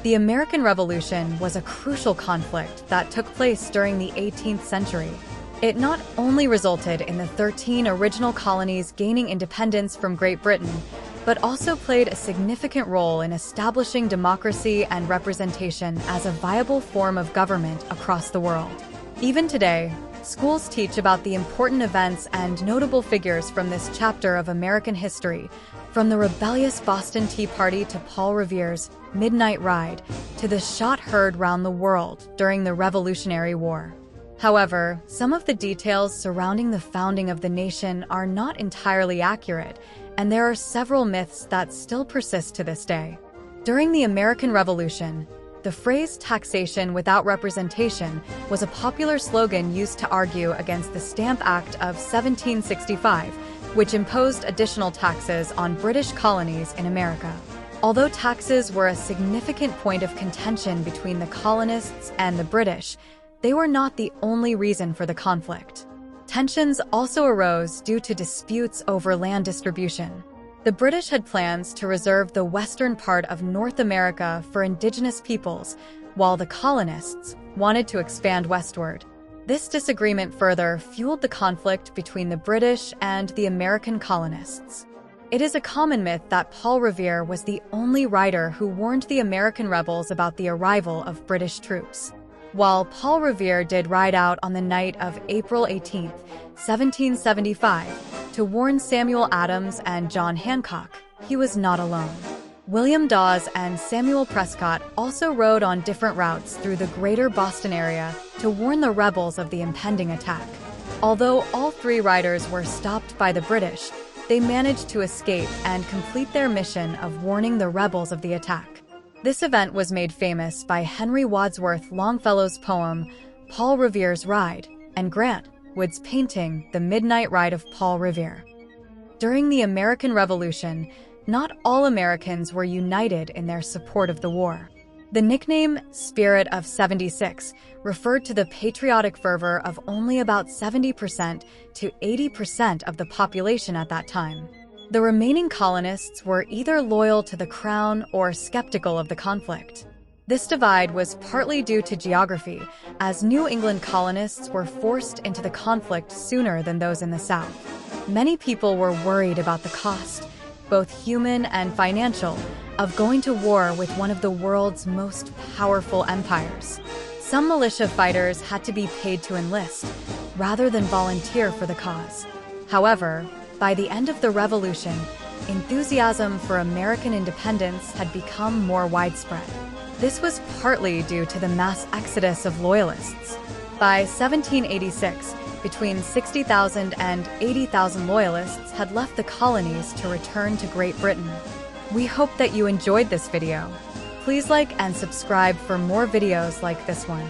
The American Revolution was a crucial conflict that took place during the 18th century. It not only resulted in the 13 original colonies gaining independence from Great Britain, but also played a significant role in establishing democracy and representation as a viable form of government across the world. Even today, schools teach about the important events and notable figures from this chapter of American history, from the rebellious Boston Tea Party to Paul Revere's Midnight Ride, to the shot heard round the world during the Revolutionary War. However, some of the details surrounding the founding of the nation are not entirely accurate, and there are several myths that still persist to this day. During the American Revolution, the phrase "taxation without representation" was a popular slogan used to argue against the Stamp Act of 1765, which imposed additional taxes on British colonies in America. Although taxes were a significant point of contention between the colonists and the British, they were not the only reason for the conflict. Tensions also arose due to disputes over land distribution. The British had plans to reserve the western part of North America for indigenous peoples, while the colonists wanted to expand westward. This disagreement further fueled the conflict between the British and the American colonists. It is a common myth that Paul Revere was the only writer who warned the American rebels about the arrival of British troops. While Paul Revere did ride out on the night of April 18, 1775, to warn Samuel Adams and John Hancock, he was not alone. William Dawes and Samuel Prescott also rode on different routes through the greater Boston area to warn the rebels of the impending attack. Although all three riders were stopped by the British, they managed to escape and complete their mission of warning the rebels of the attack. This event was made famous by Henry Wadsworth Longfellow's poem, Paul Revere's Ride, and Grant Wood's painting, The Midnight Ride of Paul Revere. During the American Revolution, not all Americans were united in their support of the war. The nickname Spirit of 76 referred to the patriotic fervor of only about 70% to 80% of the population at that time. The remaining colonists were either loyal to the crown or skeptical of the conflict. This divide was partly due to geography, as New England colonists were forced into the conflict sooner than those in the South. Many people were worried about the cost, both human and financial, of going to war with one of the world's most powerful empires. Some militia fighters had to be paid to enlist, rather than volunteer for the cause. However, by the end of the Revolution, enthusiasm for American independence had become more widespread. This was partly due to the mass exodus of Loyalists. By 1786, between 60,000 and 80,000 Loyalists had left the colonies to return to Great Britain. We hope that you enjoyed this video. Please like and subscribe for more videos like this one.